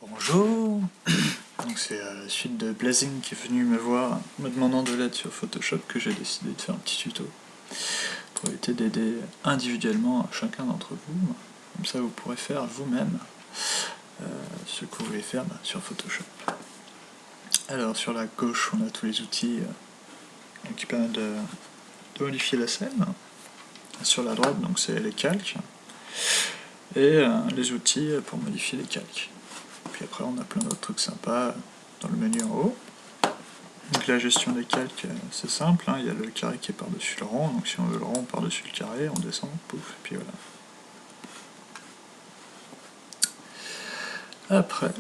Bonjour, donc c'est la suite de Blazing qui est venu me voir me demandant de l'aide sur Photoshop que j'ai décidé de faire un petit tuto pour éviter d'aider individuellement chacun d'entre vous. Comme ça vous pourrez faire vous-même ce que vous voulez faire sur Photoshop. Alors sur la gauche on a tous les outils qui permettent de modifier la scène. Sur la droite donc c'est les calques et les outils pour modifier les calques. Puis après on a plein d'autres trucs sympas dans le menu en haut. Donc la gestion des calques c'est simple, il y a le carré qui est par-dessus le rond, donc si on veut le rond par-dessus le carré, on descend, pouf, et puis voilà. Après,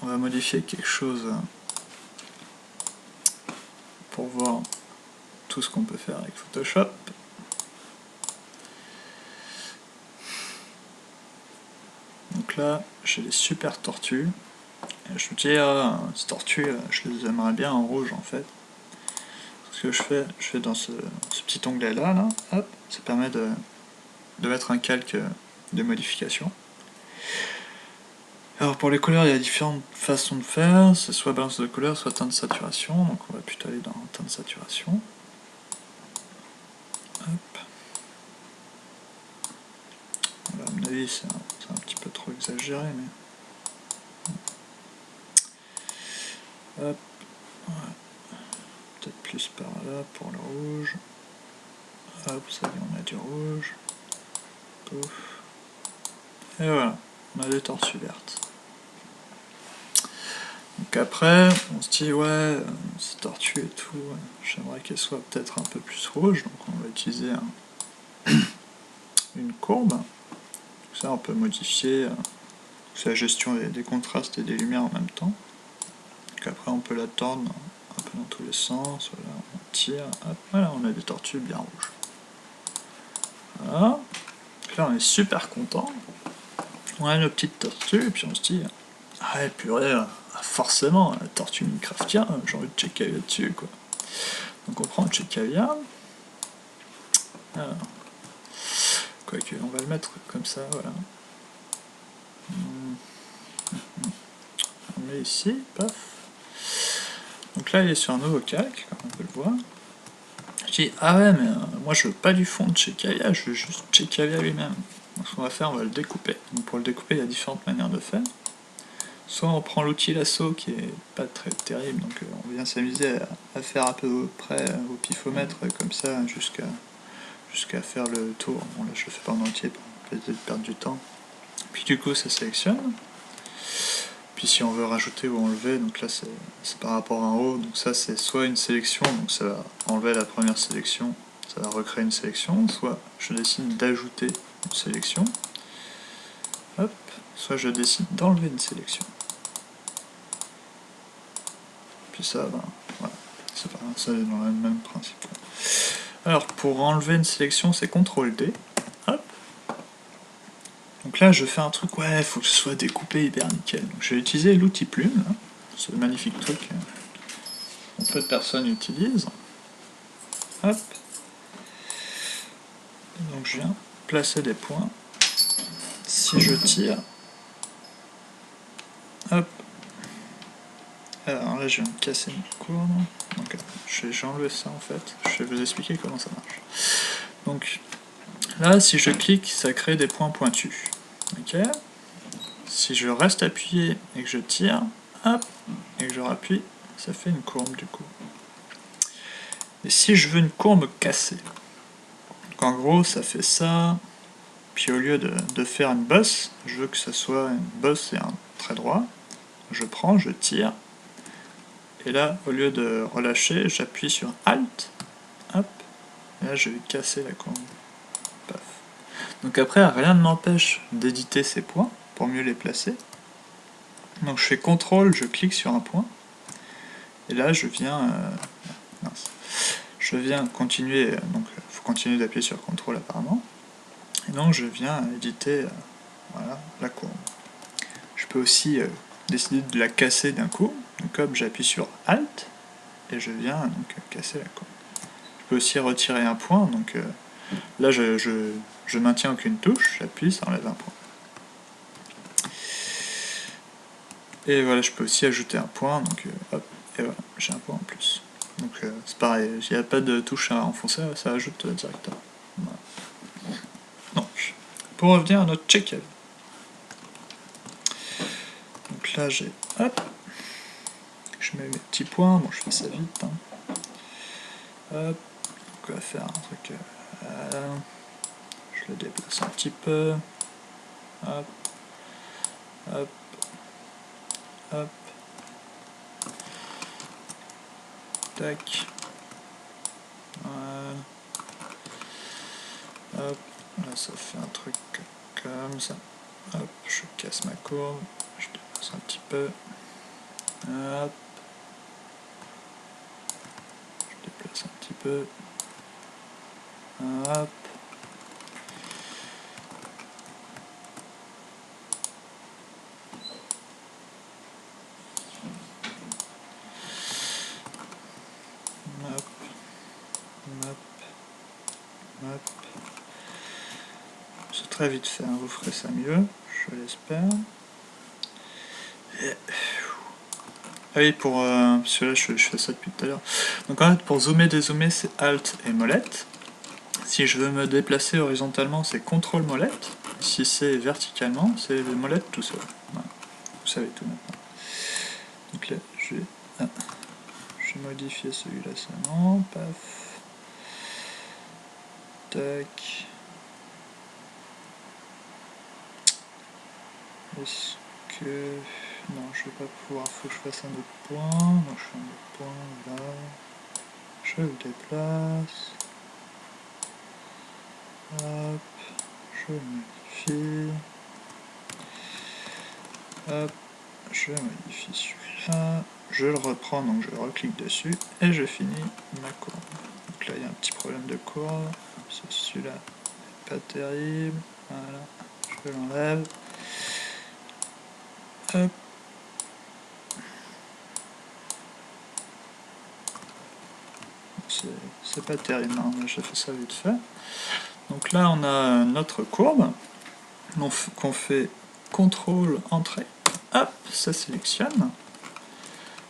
on va modifier quelque chose pour voir tout ce qu'on peut faire avec Photoshop. Donc là, j'ai les super tortues. Et je me dis, ces tortues, je les aimerais bien en rouge en fait. Ce que je fais dans ce petit onglet là, hop, ça permet de mettre un calque de modification. Alors pour les couleurs, il y a différentes façons de faire, c'est soit balance de couleur, soit teinte de saturation, donc on va plutôt aller dans teinte de saturation. Hop. Voilà, à mon avis c'est un petit peu trop exagéré, mais... Hop, voilà. Peut-être plus par là pour le rouge. Hop, ça y est, on a du rouge. Pouf. Et voilà, on a des tortues vertes. Donc après, on se dit, ouais, ces tortues et tout, j'aimerais qu'elles soient peut-être un peu plus rouges, donc on va utiliser une courbe. Donc ça, on peut modifier, c'est la gestion des contrastes et des lumières en même temps. Donc après, on peut la tordre un peu dans tous les sens, voilà, on tire, hop, voilà, on a des tortues bien rouges. Voilà. Donc là, on est super content. On a nos petites tortues, et puis on se dit, ah purée, forcément, la tortue Minecraftien, j'ai envie de checker là-dessus, quoi. Donc on prend le Checkavia. Quoique, on va le mettre comme ça, voilà. On met ici, paf. Donc là, il est sur un nouveau calque, comme on peut le voir. Je dis, ah ouais, mais moi je veux pas du fond de Checkavia, je veux juste Checkavia lui-même. Donc ce qu'on va faire, on va le découper. Donc pour le découper, il y a différentes manières de faire. Soit on prend l'outil lasso qui est pas très terrible, donc on vient s'amuser à faire à peu près au pifomètre comme ça jusqu'à faire le tour. Bon là je le fais pas en entier pour peut-être perdre du temps. Puis du coup ça sélectionne. Puis si on veut rajouter ou enlever, donc là c'est par rapport à en haut, donc ça c'est soit une sélection, donc ça va enlever la première sélection, ça va recréer une sélection, soit je décide d'ajouter une sélection, hop, soit je décide d'enlever une sélection. Puis ça, voilà, c'est dans le même principe. Alors pour enlever une sélection, c'est CTRL-D. Hop. Donc là, je fais un truc, ouais, il faut que ce soit découpé hyper nickel. Donc je vais utiliser l'outil plume, ce magnifique truc que peu de personnes utilisent. Hop. Donc je viens placer des points. Si je tire, hop. Alors là, je viens de casser une courbe. Donc j'ai enlevé ça en fait. Je vais vous expliquer comment ça marche. Donc là, si je clique, ça crée des points pointus. Ok. Si je reste appuyé et que je tire, hop, et que je rappuie, ça fait une courbe du coup. Et si je veux une courbe cassée, donc en gros, ça fait ça. Puis au lieu de faire une bosse, je veux que ça soit une bosse et un trait droit. Je prends, je tire. Et là, au lieu de relâcher, j'appuie sur Alt. Hop. Et là, je vais casser la courbe. Paf. Donc après, rien ne m'empêche d'éditer ces points pour mieux les placer. Donc je fais CTRL, je clique sur un point. Et là, je viens continuer. Donc il faut continuer d'appuyer sur CTRL apparemment. Et donc je viens éditer voilà, la courbe. Je peux aussi décider de la casser d'un coup. Donc hop, j'appuie sur Alt et je viens donc casser la courbe. Je peux aussi retirer un point. Donc là, je maintiens aucune touche. J'appuie, ça enlève un point. Et voilà, je peux aussi ajouter un point, donc hop, et voilà, j'ai un point en plus. Donc c'est pareil, il n'y a pas de touche à enfoncer, ça ajoute directement. Voilà. Donc, pour revenir à notre check-out. Donc là j'ai, hop, je mets mes petits points, bon je fais ça vite. Hein. Hop, donc on va faire un truc, je le déplace un petit peu. Hop, hop, hop. Tac. Voilà. Hop, là ça fait un truc comme ça. Hop, je casse ma courbe, je déplace un petit peu. Hop. Je déplace un petit peu. Hop. Hop. Hop. Hop. C'est très vite fait, hein, vous ferez ça mieux, je l'espère. Ah oui, pour parce que là je fais ça depuis tout à l'heure. Donc en fait pour zoomer, dézoomer c'est Alt et molette. Si je veux me déplacer horizontalement c'est CTRL molette. Si c'est verticalement c'est le molette tout seul. Voilà. Vous savez tout maintenant. Donc là je vais modifier celui-là seulement. Paf. Tac. Est-ce que... Non, je vais pas pouvoir, faut que je fasse un autre point. Donc je fais un autre point là. Je le déplace. Hop. Je modifie. Hop. Je modifie celui-là. Je le reprends, donc je reclique dessus. Et je finis ma courbe. Donc là, il y a un petit problème de courbe. Celui-là n'est pas terrible. Voilà. Je l'enlève. Hop. C'est pas terrible, hein, j'ai fait ça vite fait. Donc là on a notre courbe, qu'on fait CTRL entrée, hop, ça sélectionne.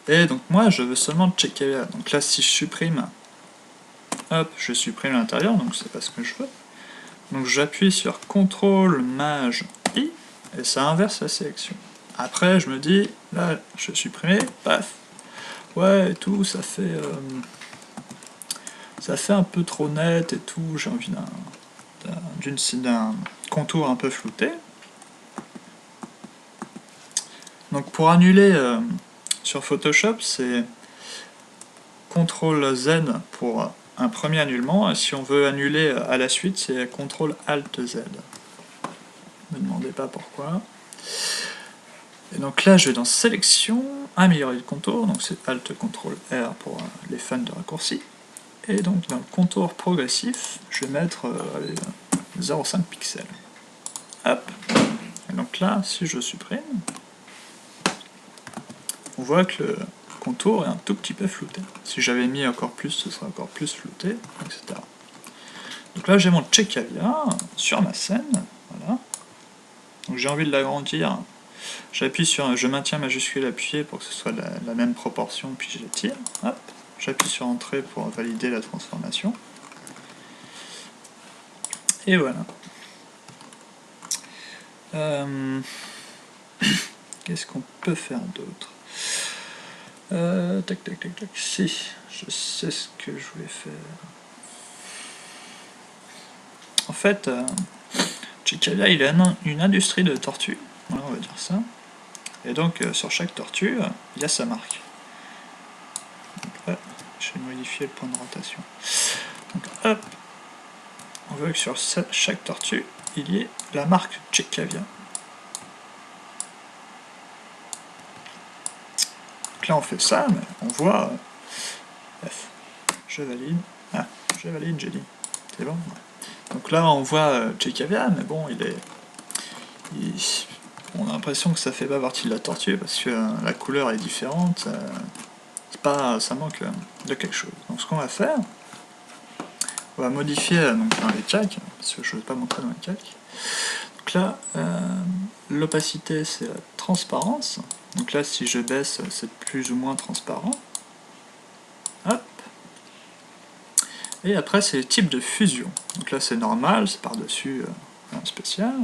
Et donc moi je veux seulement checker. Donc là si je supprime, hop, je supprime l'intérieur, donc c'est pas ce que je veux. Donc j'appuie sur CTRL Maj I et ça inverse la sélection. Après je me dis, là je vais supprimer, paf, ouais et tout, ça fait un peu trop net et tout, j'ai envie d'un contour un peu flouté. Donc pour annuler sur Photoshop, c'est CTRL Z pour un premier annulement, et si on veut annuler à la suite, c'est CTRL ALT Z. Ne me demandez pas pourquoi. Et donc là, je vais dans Sélection, améliorer le contour, donc c'est ALT CTRL R pour les fans de raccourcis. Et donc dans le contour progressif, je vais mettre 0,5 pixels. Hop. Et donc là, si je supprime, on voit que le contour est un tout petit peu flouté. Si j'avais mis encore plus, ce serait encore plus flouté, etc. Donc là, j'ai mon Tchekavia sur ma scène. Voilà. Donc j'ai envie de l'agrandir. J'appuie sur, je maintiens majuscule appuyé pour que ce soit la même proportion, puis j'étire. Hop. J'appuie sur Entrée pour valider la transformation. Et voilà. Qu'est-ce qu'on peut faire d'autre? Tac, tac, tac, tac. Si, je sais ce que je voulais faire. En fait, Tchekavia, il a une industrie de tortues. Voilà, on va dire ça. Et donc, sur chaque tortue, il y a sa marque. Donc là, je vais modifier le point de rotation. Donc, hop, on veut que sur chaque tortue, il y ait la marque Tchekavia. Donc là, on fait ça, mais on voit... Bref, je valide. Ah, je valide, j'ai dit. C'est bon. Ouais. Donc là, on voit Tchekavia, mais bon, on a l'impression que ça fait pas partie de la tortue, parce que la couleur est différente. Ça manque de quelque chose. Donc ce qu'on va faire, on va modifier donc, dans les calques, parce que je ne vais pas montrer dans les calques. Donc là, l'opacité c'est la transparence. Donc là si je baisse c'est plus ou moins transparent. Hop. Et après c'est les types de fusion. Donc là c'est normal, c'est par-dessus un spécial.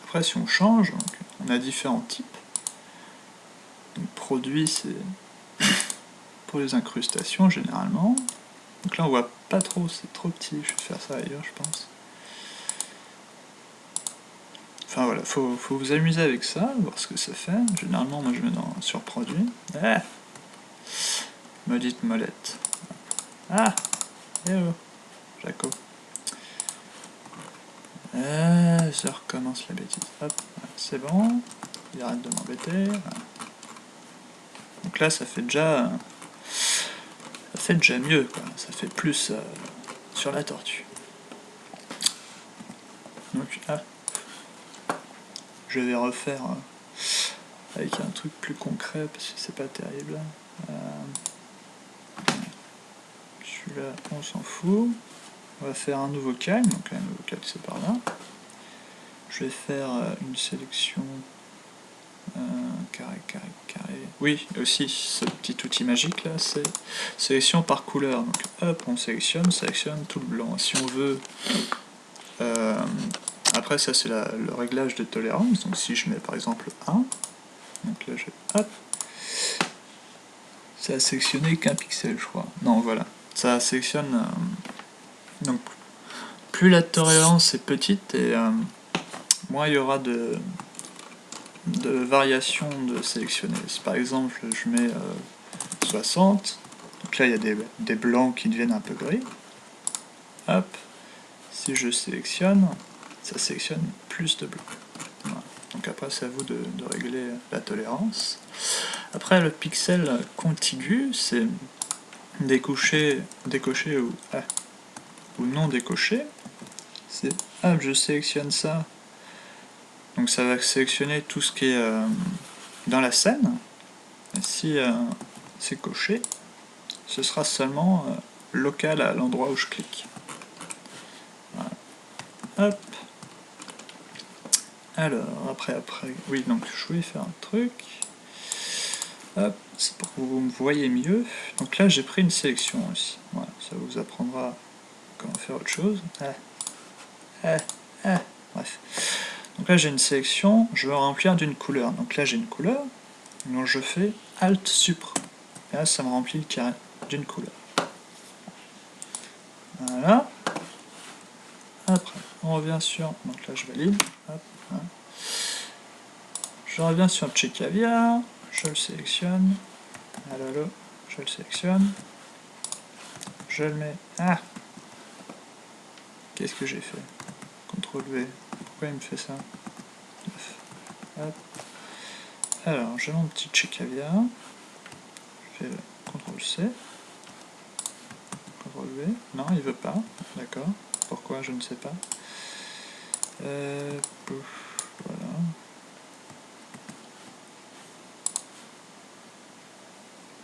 Après si on change, donc, on a différents types. Donc produit c'est pour les incrustations généralement. Donc là on voit pas trop, c'est trop petit, je vais faire ça ailleurs je pense. Enfin voilà, faut vous amuser avec ça, voir ce que ça fait. Généralement moi je mets sur produit. Ah, maudite molette. Ah, eh oh, Jaco. Je recommence la bêtise. Hop, c'est bon. Il arrête de m'embêter. Donc là ça fait déjà mieux, quoi. Ça fait plus sur la tortue. Donc je vais refaire avec un truc plus concret parce que c'est pas terrible. Celui-là on s'en fout. On va faire un nouveau calme, donc un nouveau calme c'est par là. Je vais faire une sélection carré. Oui, aussi ce petit outil magique là, c'est sélection par couleur. Donc hop, on sélectionne tout le blanc. Si on veut, après ça c'est le réglage de tolérance. Donc si je mets par exemple 1, donc là je hop, ça a sélectionné qu'un pixel, je crois. Non, voilà, ça sélectionne. Donc plus la tolérance est petite et moins il y aura de variations de sélectionner. Si par exemple je mets 60, donc là il y a des blancs qui deviennent un peu gris. Hop, si je sélectionne, ça sélectionne plus de blancs. Voilà. Donc après c'est à vous de régler la tolérance. Après le pixel contigu, c'est décoché ou non décoché. C'est hop, je sélectionne ça. Donc ça va sélectionner tout ce qui est dans la scène. Et si c'est coché, ce sera seulement local à l'endroit où je clique. Voilà. Hop. Alors, après, oui, donc je voulais faire un truc. Hop, c'est pour que vous me voyez mieux. Donc là, j'ai pris une sélection aussi. Voilà, ça vous apprendra comment faire autre chose. Bref. Donc là, j'ai une sélection, je veux remplir d'une couleur. Donc là, j'ai une couleur, donc je fais Alt Supr. Et là, ça me remplit le carré d'une couleur. Voilà. Après, on revient sur... Donc là, je valide. Hop, voilà. Je reviens sur Tchekavia, je le sélectionne. Allô, je le sélectionne. Je le mets... Ah! Qu'est-ce que j'ai fait? CTRL V. Pourquoi il me fait ça? Hop. Alors, j'ai mon petit Tchekavia. Je fais CTRL C. CTRL V. Non, il veut pas. D'accord. Pourquoi? Je ne sais pas. Voilà.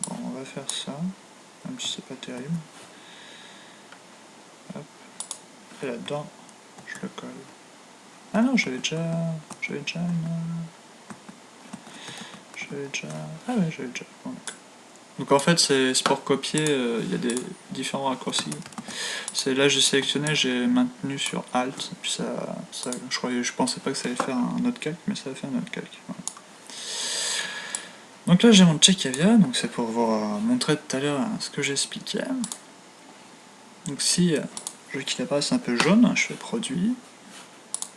Bon, on va faire ça. Même si c'est pas terrible. Hop. Et là-dedans, je le colle. Ah non, j'avais déjà une... Ah ouais, j'avais déjà... Bon, donc en fait, c'est pour copier, il y a des différents raccourcis. Là, j'ai sélectionné, j'ai maintenu sur Alt, puis je pensais pas que ça allait faire un autre calque, mais ça a fait un autre calque. Voilà. Donc là, j'ai mon Tchekavia, donc c'est pour vous montrer tout à l'heure ce que j'expliquais. Donc si je veux qu'il apparaisse un peu jaune, je fais produit,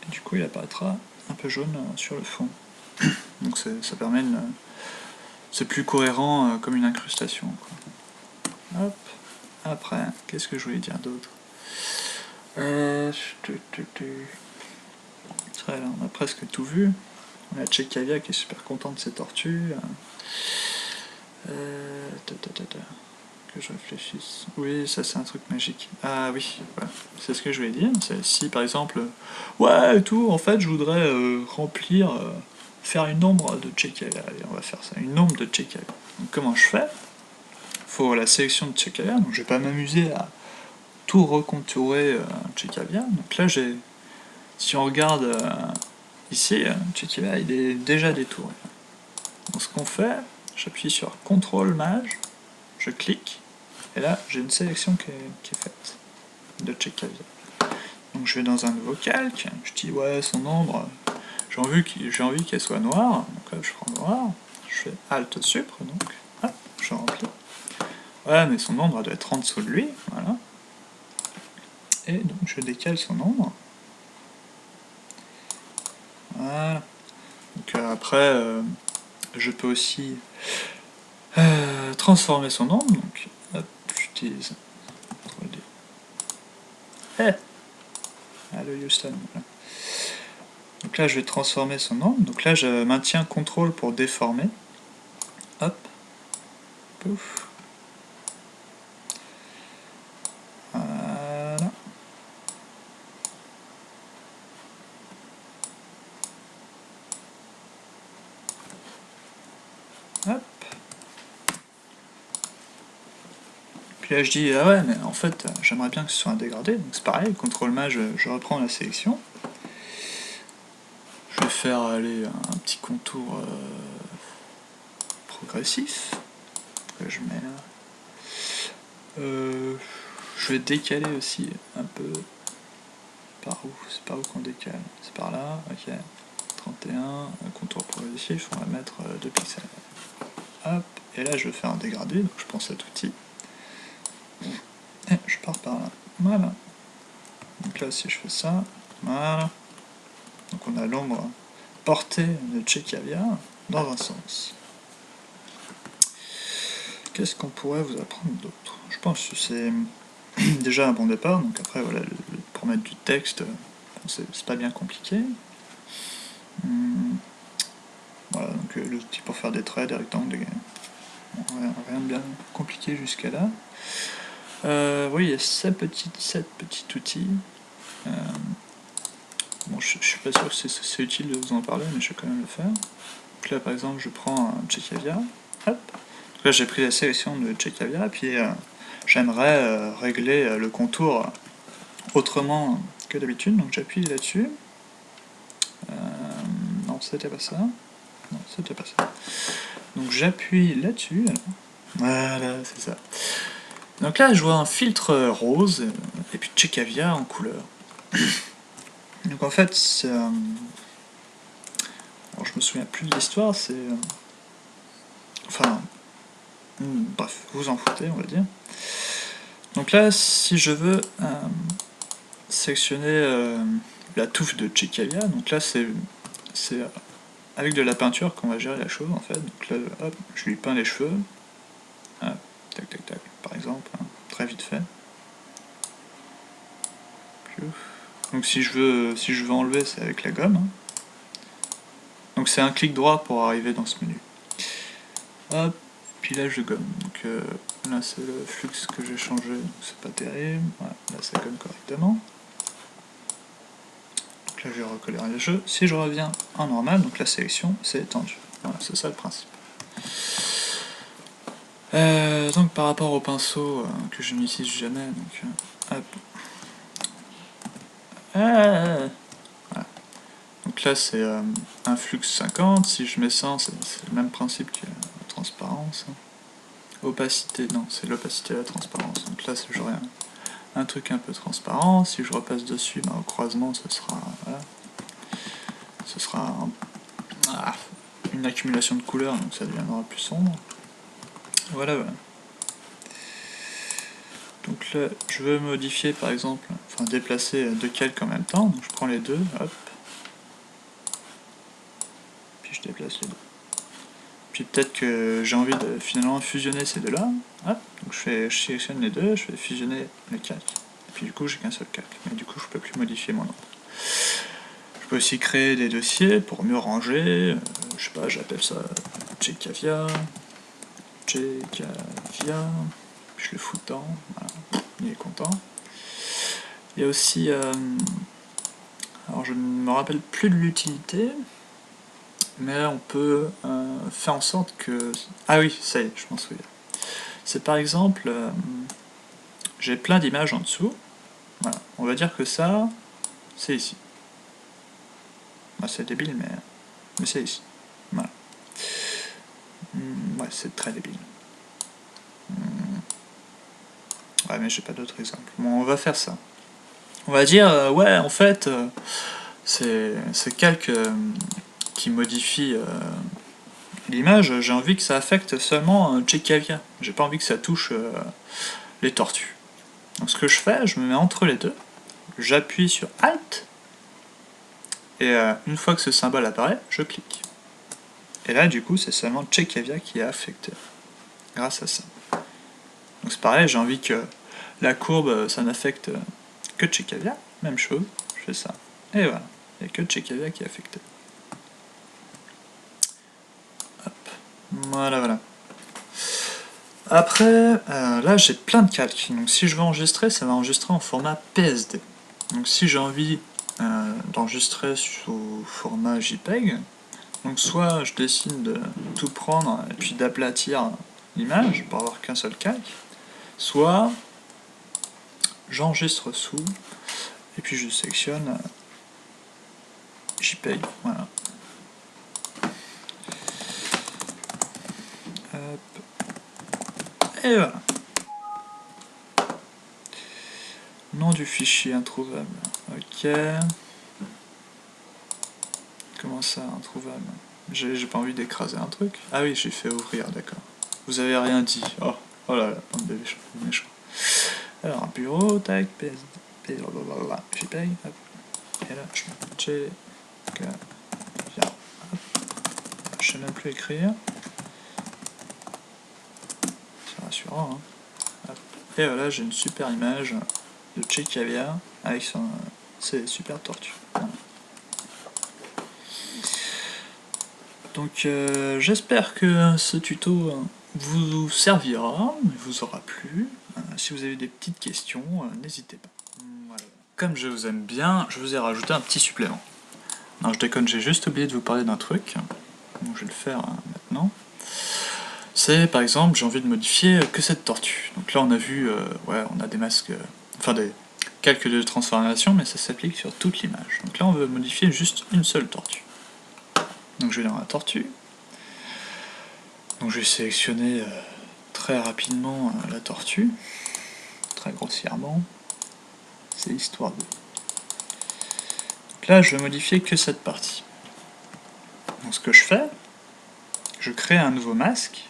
et du coup il apparaîtra un peu jaune sur le fond. Donc ça permet c'est plus cohérent comme une incrustation, quoi. Hop. Après, qu'est-ce que je voulais dire d'autre? Là, on a presque tout vu. On a Tchekavia qui est super content de ses tortues. Que je réfléchisse. Oui, ça c'est un truc magique. Ah oui, voilà. C'est ce que je voulais dire. Si par exemple, ouais, tout, en fait, je voudrais remplir, faire une ombre de Tchekavia. Allez, on va faire ça, une ombre de Tchekavia. Donc comment je fais? Faut la sélection de Tchekavia, donc je vais pas m'amuser à tout recontourer Tchekavia. Donc là, si on regarde ici, Tchékivia, il est déjà détouré. Donc ce qu'on fait, j'appuie sur CTRL Maj, je clique, et là j'ai une sélection qui est faite de Tchékivia. Donc je vais dans un nouveau calque, je dis ouais son ombre, j'ai envie qu'elle soit noire, donc là je prends noir, je fais Alt Supre, donc hop, je remplis. Ouais mais son ombre elle doit être en dessous de lui, voilà. Et donc je décale son ombre. Voilà. Donc après je peux aussi transformer son ombre, donc hop, j'utilise 3D. Le Houston, voilà. Donc là je vais transformer son ombre, donc là je maintiens CTRL pour déformer. Hop, pouf. Voilà. Hop. Puis là je dis ah ouais mais en fait j'aimerais bien que ce soit un dégradé, donc c'est pareil, CTRL Maj, je reprends la sélection. Je vais faire aller un petit contour progressif que je mets là. Je vais décaler aussi un peu. Par où? C'est par où qu'on décale? C'est par là, ok. 31, un contour progressif, on va mettre 2 pixels. Hop, et là je vais faire un dégradé, donc je prends cet outil. Et je pars par là. Voilà. Donc là si je fais ça, voilà. Donc on a l'ombre portée de Tchékivia dans un sens. Qu'est-ce qu'on pourrait vous apprendre d'autre? Je pense que c'est déjà un bon départ, donc après voilà, pour mettre du texte, c'est pas bien compliqué. Voilà, donc l'outil pour faire des traits, des rectangles, rien de bien compliqué jusqu'à là. Oui, il y a 7 petits outils. Bon, je suis pas sûr que c'est utile de vous en parler, mais je vais quand même le faire. Donc là, par exemple, je prends un Tchékivia. Hop. Donc là, j'ai pris la sélection de Tchékivia, puis j'aimerais régler le contour autrement que d'habitude. Donc j'appuie là-dessus. Non, c'était pas ça. Non, c'était pas ça. Donc j'appuie là-dessus. Voilà, c'est ça. Donc là, je vois un filtre rose et puis Tchékivia en couleur. Donc en fait, c'est... alors je me souviens plus de l'histoire, c'est... enfin... bref, vous en foutez, on va dire. Donc là, si je veux sélectionner la touffe de Tchékivia, donc là c'est avec de la peinture qu'on va gérer la chose en fait. Donc là, hop, je lui peins les cheveux. Ah, tac tac tac, par exemple, hein, très vite fait. Donc si je veux enlever, c'est avec la gomme. Hein. Donc c'est un clic droit pour arriver dans ce menu. Hop, puis là je gomme. Donc là c'est le flux que j'ai changé, donc c'est pas terrible. Voilà, là ça gomme correctement. Donc là je vais recoller les jeux. Si je reviens en normal, donc la sélection c'est étendu. Voilà, c'est ça le principe. Donc par rapport au pinceau que je n'utilise jamais, donc hop. Voilà. Donc là c'est un flux 50, si je mets 100 c'est le même principe que la transparence. Opacité, non, c'est l'opacité et la transparence. Donc là j'aurai un truc un peu transparent, si je repasse dessus, au croisement ce sera, voilà, ce sera une accumulation de couleurs, donc ça deviendra plus sombre. Voilà, voilà. Donc là, je veux modifier par exemple, enfin déplacer deux calques en même temps, donc je prends les deux, hop, puis je déplace les deux. Puis peut-être que j'ai envie de finalement fusionner ces deux-là, hop, donc je sélectionne les deux, je fais fusionner les calques. Et puis du coup j'ai qu'un seul calque, mais du coup je peux plus modifier mon nom. Je peux aussi créer des dossiers pour mieux ranger, je sais pas, j'appelle ça Tchékivia, puis je le fous dedans, voilà, il est content. Il y a aussi, alors je ne me rappelle plus de l'utilité, mais on peut faire en sorte que... Ah oui, ça y est, je m'en souviens. C'est par exemple, j'ai plein d'images en dessous, voilà. On va dire que ça, c'est ici. Bah, c'est débile, mais c'est ici. Voilà. Ouais, c'est très débile. Ouais, mais j'ai pas d'autres exemples. Bon, on va faire ça. On va dire, ouais, en fait, c'est calque qui modifie l'image, j'ai envie que ça affecte seulement Tchekavia. J'ai pas envie que ça touche les tortues. Donc ce que je fais, je me mets entre les deux, j'appuie sur Alt, et une fois que ce symbole apparaît, je clique. Et là, du coup, c'est seulement Tchekavia qui est affecté, grâce à ça. Donc c'est pareil, j'ai envie que la courbe, ça n'affecte que Tchekavia, même chose, je fais ça. Et voilà, il n'y a que Tchekavia qui est affecté. Hop. Voilà, voilà. Après, là j'ai plein de calques, donc si je veux enregistrer, ça va enregistrer en format PSD. Donc si j'ai envie d'enregistrer sous format JPEG, donc soit je décide de tout prendre et puis d'aplatir l'image pour avoir qu'un seul calque, soit j'enregistre sous et puis je sélectionne JPEG, voilà. Hop. Et voilà. Nom du fichier introuvable. Ok. Comment ça, introuvable? J'ai pas envie d'écraser un truc. Ah oui, j'ai fait ouvrir, d'accord. Vous avez rien dit. Oh, oh là là, bande de méchants. Alors, bureau, tac, PSD, blablabla, JPEG, hop. Et là, je mets je sais même plus écrire. C'est rassurant, hein. Hop. Et voilà, j'ai une super image de Tchekavia avec ses super tortues. Voilà. Donc j'espère que ce tuto vous servira, vous aura plu. Si vous avez des petites questions, n'hésitez pas. Voilà. Comme je vous aime bien, je vous ai rajouté un petit supplément. Non, je déconne, j'ai juste oublié de vous parler d'un truc. Donc je vais le faire maintenant. C'est par exemple, j'ai envie de modifier que cette tortue. Donc là on a vu, ouais, on a des masques, enfin des calques de transformation, mais ça s'applique sur toute l'image. Donc là on veut modifier juste une seule tortue. Donc je vais dans la tortue. Donc je vais sélectionner très rapidement la tortue, très grossièrement. C'est histoire de... Donc là je vais modifier que cette partie. Donc ce que je fais, je crée un nouveau masque.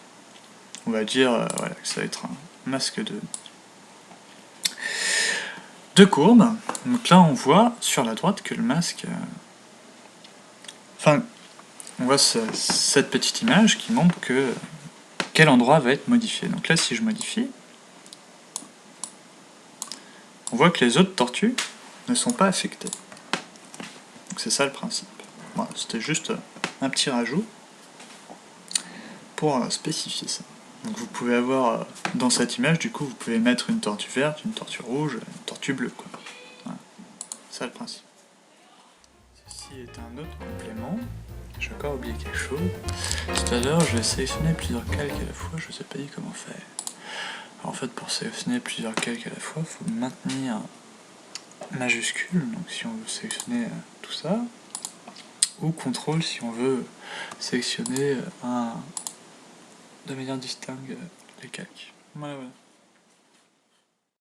On va dire voilà, que ça va être un masque de courbe. Donc là on voit sur la droite que le masque... Enfin, on voit cette petite image qui montre que quel endroit va être modifié. Donc là si je modifie, on voit que les autres tortues ne sont pas affectées. Donc c'est ça le principe. Voilà, c'était juste un petit rajout pour spécifier ça. Donc vous pouvez avoir dans cette image, du coup, vous pouvez mettre une tortue verte, une tortue rouge, une tortue bleue, quoi. Voilà. C'est ça le principe. Ceci est un autre complément. J'ai encore oublié quelque chose. Tout à l'heure, je vais sélectionner plusieurs calques à la fois. Je vous ai pas dit comment faire. Alors, en fait, pour sélectionner plusieurs calques à la fois, il faut maintenir majuscule. Donc si on veut sélectionner tout ça, ou CTRL si on veut sélectionner de manière distincte les calques. Voilà, voilà.